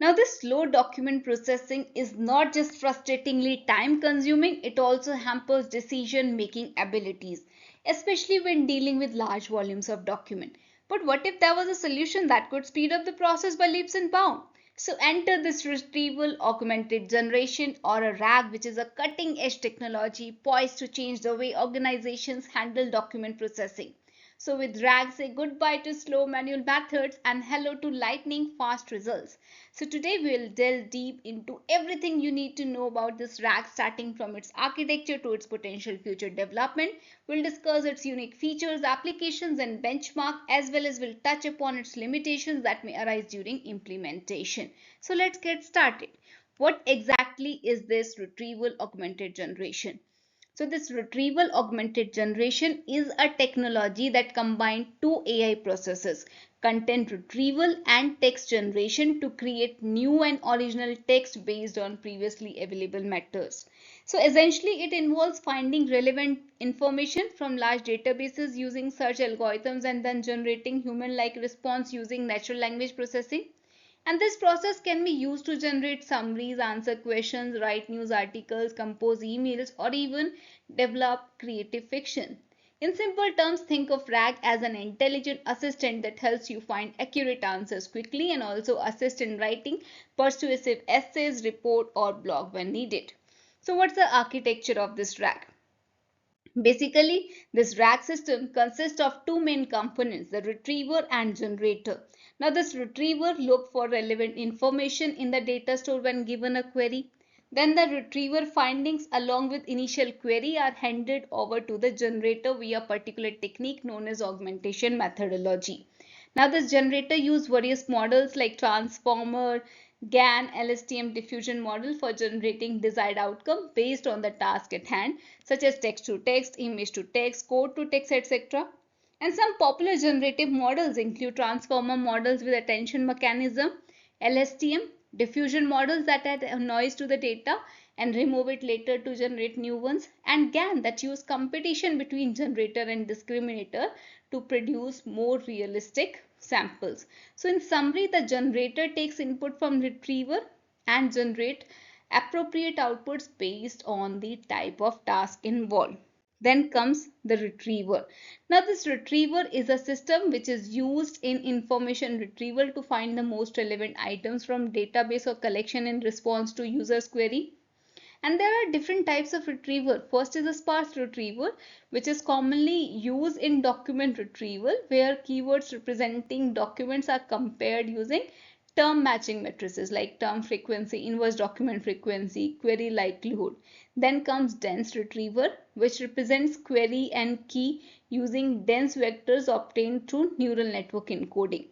Now, this slow document processing is not just frustratingly time consuming, it also hampers decision making abilities, especially when dealing with large volumes of document. But what if there was a solution that could speed up the process by leaps and bounds? So enter this retrieval augmented generation, or a RAG, which is a cutting edge technology poised to change the way organizations handle document processing. So with RAG, say goodbye to slow manual methods and hello to lightning fast results. So today we'll delve deep into everything you need to know about this RAG, starting from its architecture to its potential future development. We'll discuss its unique features, applications and benchmark, as well as we'll touch upon its limitations that may arise during implementation. So let's get started. What exactly is this retrieval augmented generation? So this retrieval augmented generation is a technology that combines two AI processes, content retrieval and text generation, to create new and original text based on previously available methods. So essentially it involves finding relevant information from large databases using search algorithms and then generating human-like response using natural language processing. And this process can be used to generate summaries, answer questions, write news articles, compose emails, or even develop creative fiction. In simple terms, think of RAG as an intelligent assistant that helps you find accurate answers quickly and also assist in writing persuasive essays, report, or blog when needed. So what's the architecture of this RAG? Basically, this RAG system consists of two main components, the retriever and generator. Now, this retriever looks for relevant information in the data store when given a query. Then the retriever findings along with initial query are handed over to the generator via a particular technique known as augmentation methodology. Now this generator uses various models like transformer, GAN, LSTM diffusion model for generating desired outcome based on the task at hand, such as text to text, image to text, code to text, etc. And some popular generative models include transformer models with attention mechanism, LSTM, diffusion models that add a noise to the data and remove it later to generate new ones, and GAN that use competition between generator and discriminator to produce more realistic samples. So in summary, the generator takes input from retriever and generate appropriate outputs based on the type of task involved. Then comes the retriever. Now this retriever is a system which is used in information retrieval to find the most relevant items from database or collection in response to user's query. And there are different types of retrieval. First is a sparse retrieval, which is commonly used in document retrieval, where keywords representing documents are compared using term matching matrices like term frequency, inverse document frequency, query likelihood. Then comes dense retrieval, which represents query and key using dense vectors obtained through neural network encoding.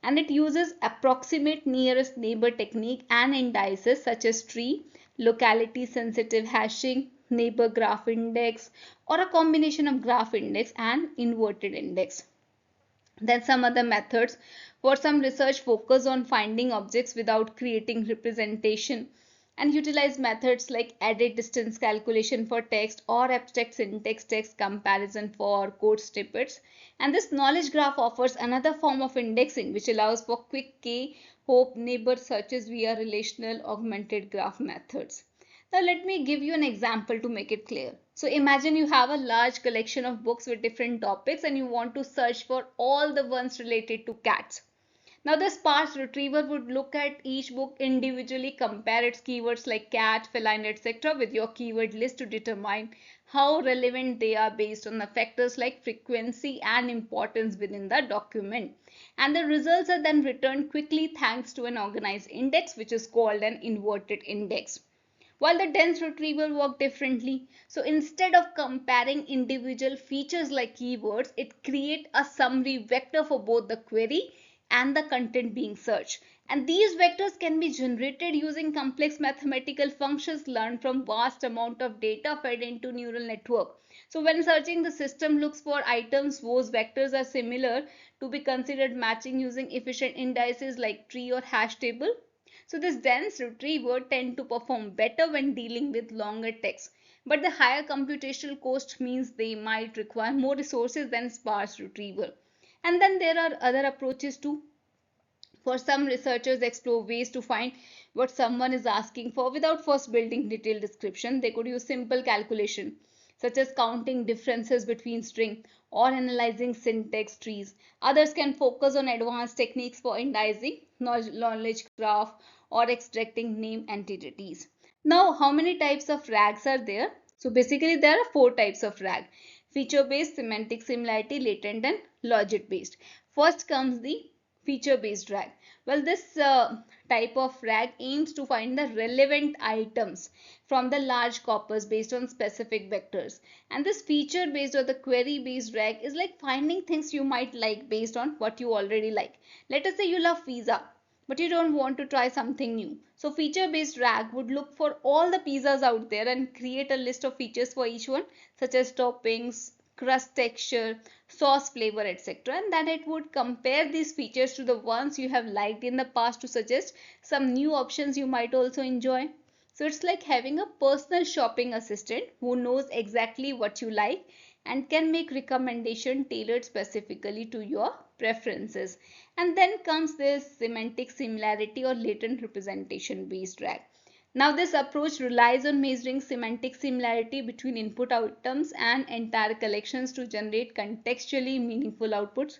And it uses approximate nearest neighbor technique and indices such as tree, locality sensitive hashing, neighbor graph index, or a combination of graph index and inverted index. Then some other methods. For some research focus on finding objects without creating representation and utilize methods like added distance calculation for text or abstract syntax text comparison for code snippets. And this knowledge graph offers another form of indexing which allows for quick k-hope neighbor searches via relational augmented graph methods. Now let me give you an example to make it clear. So imagine you have a large collection of books with different topics and you want to search for all the ones related to cats. Now the sparse retriever would look at each book individually, compare its keywords like cat, feline, etc. with your keyword list to determine how relevant they are based on the factors like frequency and importance within the document. And the results are then returned quickly thanks to an organized index which is called an inverted index. While the dense retrieval work differently. So instead of comparing individual features like keywords, it creates a summary vector for both the query and the content being searched. And these vectors can be generated using complex mathematical functions learned from vast amount of data fed into neural network. So when searching, the system looks for items whose vectors are similar to be considered matching using efficient indices like tree or hash table. So this dense retriever tend to perform better when dealing with longer text. But the higher computational cost means they might require more resources than sparse retrieval. And then there are other approaches too. For some, researchers explore ways to find what someone is asking for without first building detailed description. They could use simple calculation, such as counting differences between strings or analyzing syntax trees. Others can focus on advanced techniques for indicing, knowledge graph, or extracting name entities. Now, how many types of RAGs are there? So basically, there are four types of RAG: feature-based, semantic similarity, latent, and logic-based. First comes the feature-based RAG. Well, this type of RAG aims to find the relevant items from the large corpus based on specific vectors. And this feature-based or the query-based RAG is like finding things you might like based on what you already like. Let us say you love pizza, but you don't want to try something new. So feature-based RAG would look for all the pizzas out there and create a list of features for each one, such as toppings, crust texture, sauce flavor, etc. And then it would compare these features to the ones you have liked in the past to suggest some new options you might also enjoy. So it's like having a personal shopping assistant who knows exactly what you like and can make recommendation tailored specifically to your preferences. And then comes this semantic similarity or latent representation based RAG. Now this approach relies on measuring semantic similarity between input items and entire collections to generate contextually meaningful outputs.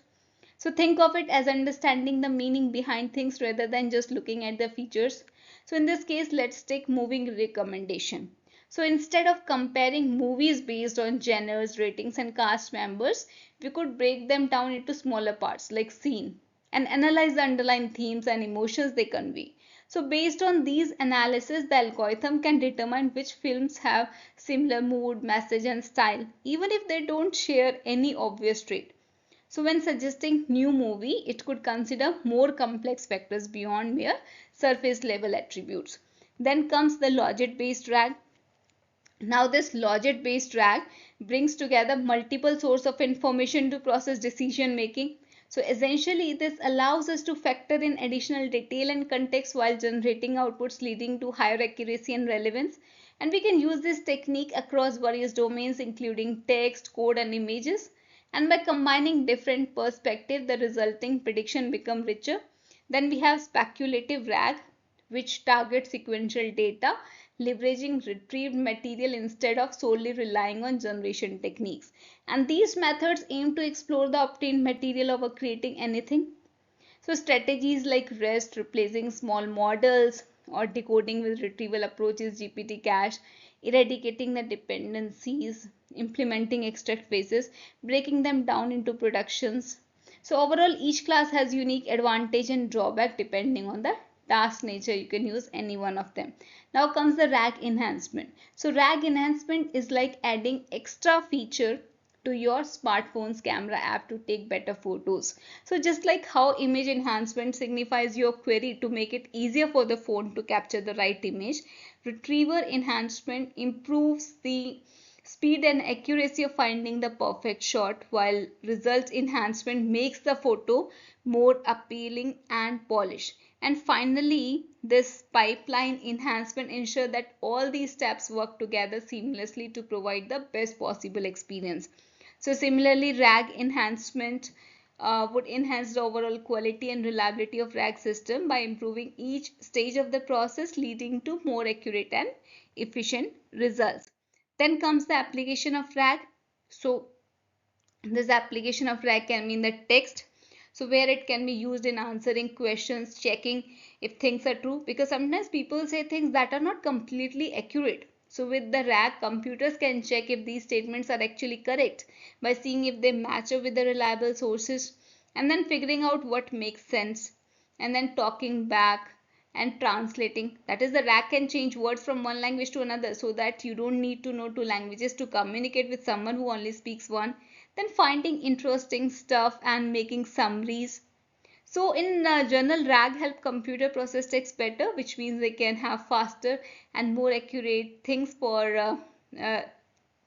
So think of it as understanding the meaning behind things rather than just looking at the features. So in this case, let's take movie recommendation. So instead of comparing movies based on genres, ratings, and cast members, we could break them down into smaller parts like scene and analyze the underlying themes and emotions they convey. So based on these analysis, the algorithm can determine which films have similar mood, message, and style, even if they don't share any obvious trait. So when suggesting new movie, it could consider more complex factors beyond mere surface level attributes. Then comes the logic based RAG. Now this logic based RAG brings together multiple sources of information to process decision making. So essentially this allows us to factor in additional detail and context while generating outputs, leading to higher accuracy and relevance. And we can use this technique across various domains including text, code, and images. And by combining different perspectives, the resulting prediction become richer. Then we have speculative RAG, which targets sequential data, leveraging retrieved material instead of solely relying on generation techniques. And these methods aim to explore the obtained material over creating anything. So strategies like REST, replacing small models, or decoding with retrieval approaches, GPT cache, eradicating the dependencies, implementing extract phases, breaking them down into productions. So overall, each class has unique advantage and drawback depending on the task nature. You can use any one of them. Now comes the RAG enhancement. So RAG enhancement is like adding extra feature to your smartphone's camera app to take better photos. So just like how image enhancement signifies your query to make it easier for the phone to capture the right image, retriever enhancement improves the speed and accuracy of finding the perfect shot, while results enhancement makes the photo more appealing and polished. And finally, this pipeline enhancement ensures that all these steps work together seamlessly to provide the best possible experience. So similarly, RAG enhancement would enhance the overall quality and reliability of RAG system by improving each stage of the process, leading to more accurate and efficient results. Then comes the application of RAG. So this application of RAG can mean the text, so where it can be used in answering questions, checking if things are true, because sometimes people say things that are not completely accurate. So with the RAG, computers can check if these statements are actually correct by seeing if they match up with the reliable sources, and then figuring out what makes sense, and then talking back and translating. That is, the RAG can change words from one language to another so that you don't need to know two languages to communicate with someone who only speaks one. Then finding interesting stuff and making summaries. So in general, RAG help computer process text better, which means they can have faster and more accurate things for uh,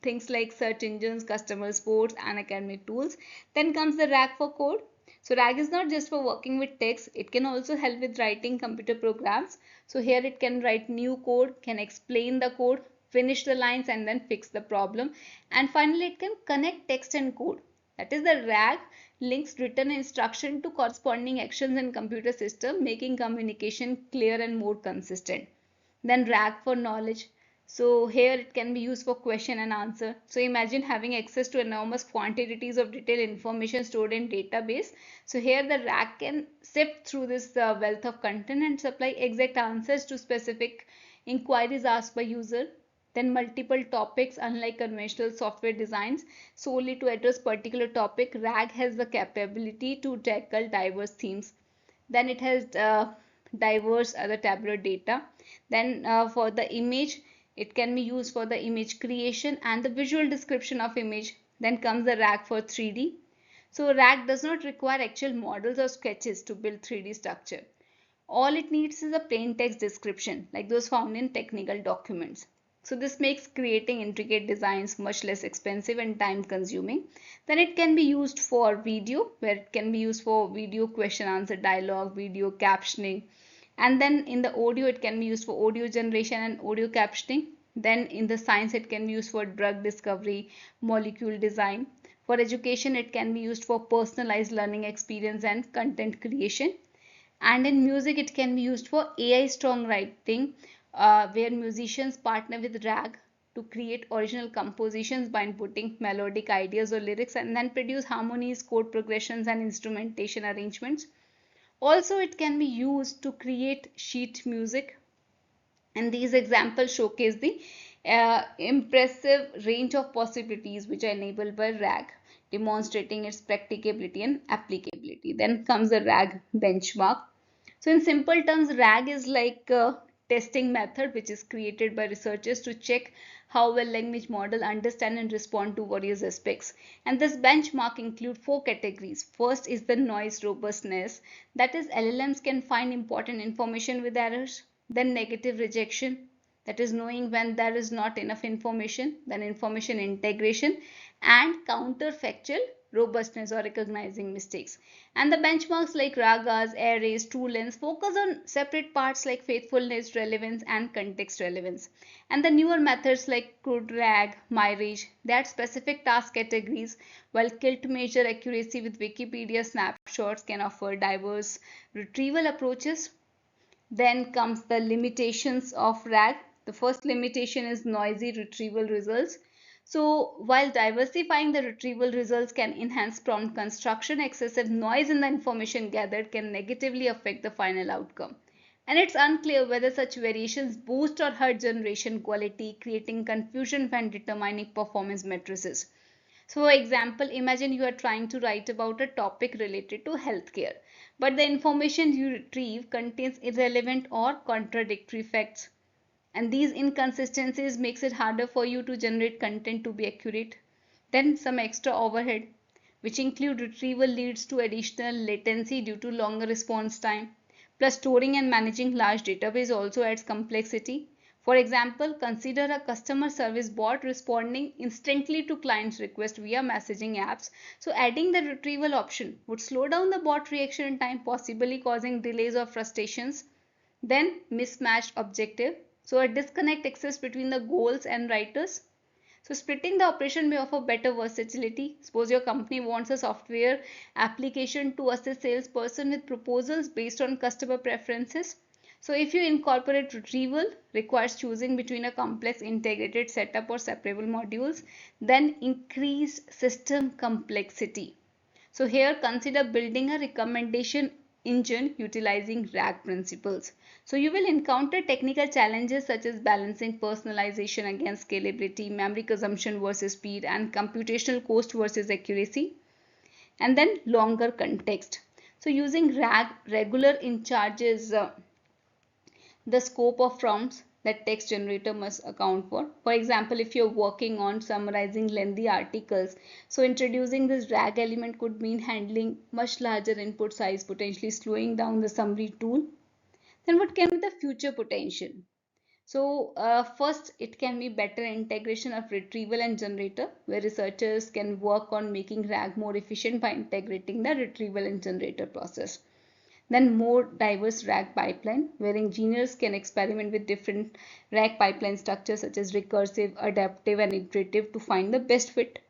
things like search engines, customer supports, and academic tools. Then comes the RAG for code. So RAG is not just for working with text, it can also help with writing computer programs. So here it can write new code, can explain the code, finish the lines, and then fix the problem. And finally, it can connect text and code. That is, the RAG links written instruction to corresponding actions in computer system, making communication clear and more consistent. Then RAG for knowledge. So here it can be used for question and answer. So imagine having access to enormous quantities of detailed information stored in database. So here the RAG can sift through this wealth of content and supply exact answers to specific inquiries asked by user. Then multiple topics, unlike conventional software designs solely to address particular topic, RAG has the capability to tackle diverse themes. Then it has diverse other tabular data. Then for the image, it can be used for the image creation and the visual description of image. Then comes the RAG for 3D. So RAG does not require actual models or sketches to build 3D structure. All it needs is a plain text description like those found in technical documents. So this makes creating intricate designs much less expensive and time consuming. Then it can be used for video, where it can be used for video question answer dialogue, video captioning. And then in the audio, it can be used for audio generation and audio captioning. Then in the science, it can be used for drug discovery, molecule design. For education, it can be used for personalized learning experience and content creation. And in music, it can be used for AI songwriting, where musicians partner with RAG to create original compositions by inputting melodic ideas or lyrics and then produce harmonies, chord progressions, and instrumentation arrangements. Also, it can be used to create sheet music, and these examples showcase the impressive range of possibilities which are enabled by RAG, demonstrating its practicability and applicability. Then comes the RAG benchmark. So in simple terms, RAG is like a testing method which is created by researchers to check how well language model understand and respond to various aspects. And this benchmark include four categories. First is the noise robustness, that is LLMs can find important information with errors. Then negative rejection, that is knowing when there is not enough information. Then information integration and counterfactual robustness or recognizing mistakes. And the benchmarks like ragas, arrays, true lengths focus on separate parts like faithfulness, relevance, and context relevance. And the newer methods like crude rag, mirage, they add specific task categories, while kilt measure accuracy with Wikipedia snapshots can offer diverse retrieval approaches. Then comes the limitations of RAG. The first limitation is noisy retrieval results. So while diversifying the retrieval results can enhance prompt construction, excessive noise in the information gathered can negatively affect the final outcome. And it's unclear whether such variations boost or hurt generation quality, creating confusion when determining performance matrices. So, for example, imagine you are trying to write about a topic related to healthcare, but the information you retrieve contains irrelevant or contradictory facts. And these inconsistencies makes it harder for you to generate content to be accurate. Then some extra overhead, which include retrieval leads to additional latency due to longer response time. Plus storing and managing large database also adds complexity. For example, consider a customer service bot responding instantly to clients' requests via messaging apps. So adding the retrieval option would slow down the bot reaction time, possibly causing delays or frustrations. Then mismatched objective. So a disconnect exists between the goals and writers. So splitting the operation may offer better versatility. Suppose your company wants a software application to assist salesperson with proposals based on customer preferences. So if you incorporate retrieval, requires choosing between a complex integrated setup or separable modules, then increased system complexity. So here consider building a recommendation engine utilizing RAG principles. So you will encounter technical challenges such as balancing personalization against scalability, memory consumption versus speed, and computational cost versus accuracy. And then longer context. So using RAG regular in charges the scope of prompts that text generator must account for. For example, if you're working on summarizing lengthy articles, so introducing this RAG element could mean handling much larger input size, potentially slowing down the summary tool. Then what can be the future potential? So first, it can be better integration of retrieval and generator, where researchers can work on making RAG more efficient by integrating the retrieval and generator process. Then more diverse RAG pipeline, where engineers can experiment with different RAG pipeline structures such as recursive, adaptive, and iterative to find the best fit.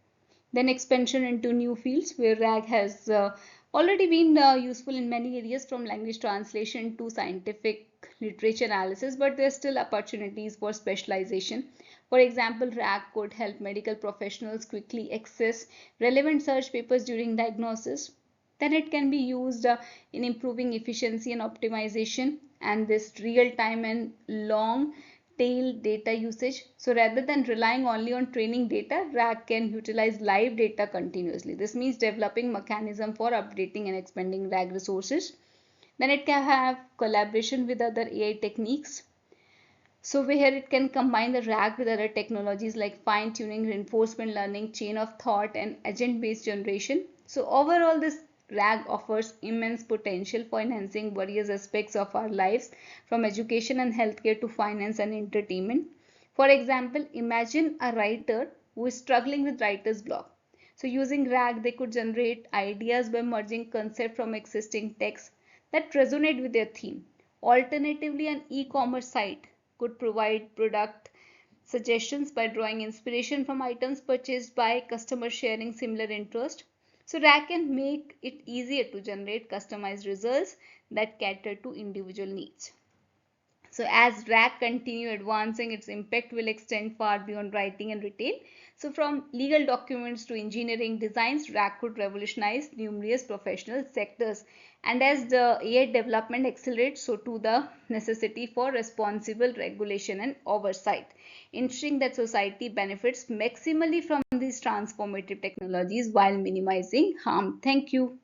Then expansion into new fields where RAG has already been useful in many areas from language translation to scientific literature analysis, but there are still opportunities for specialization. For example, RAG could help medical professionals quickly access relevant search papers during diagnosis. Then it can be used in improving efficiency and optimization and this real time and long tail data usage. So rather than relying only on training data, RAG can utilize live data continuously. This means developing mechanism for updating and expanding RAG resources. Then it can have collaboration with other AI techniques. So here it can combine the RAG with other technologies like fine-tuning, reinforcement learning, chain of thought, and agent-based generation. So overall, this RAG offers immense potential for enhancing various aspects of our lives, from education and healthcare to finance and entertainment. For example, imagine a writer who is struggling with writer's block. So using RAG, they could generate ideas by merging concepts from existing texts that resonate with their theme. Alternatively, an e-commerce site could provide product suggestions by drawing inspiration from items purchased by customers sharing similar interest. So RAG can make it easier to generate customized results that cater to individual needs. So as RAG continue advancing, its impact will extend far beyond writing and retail. So from legal documents to engineering designs, RAG could revolutionize numerous professional sectors. And as the AI development accelerates, so too the necessity for responsible regulation and oversight, ensuring that society benefits maximally from these transformative technologies while minimizing harm. Thank you.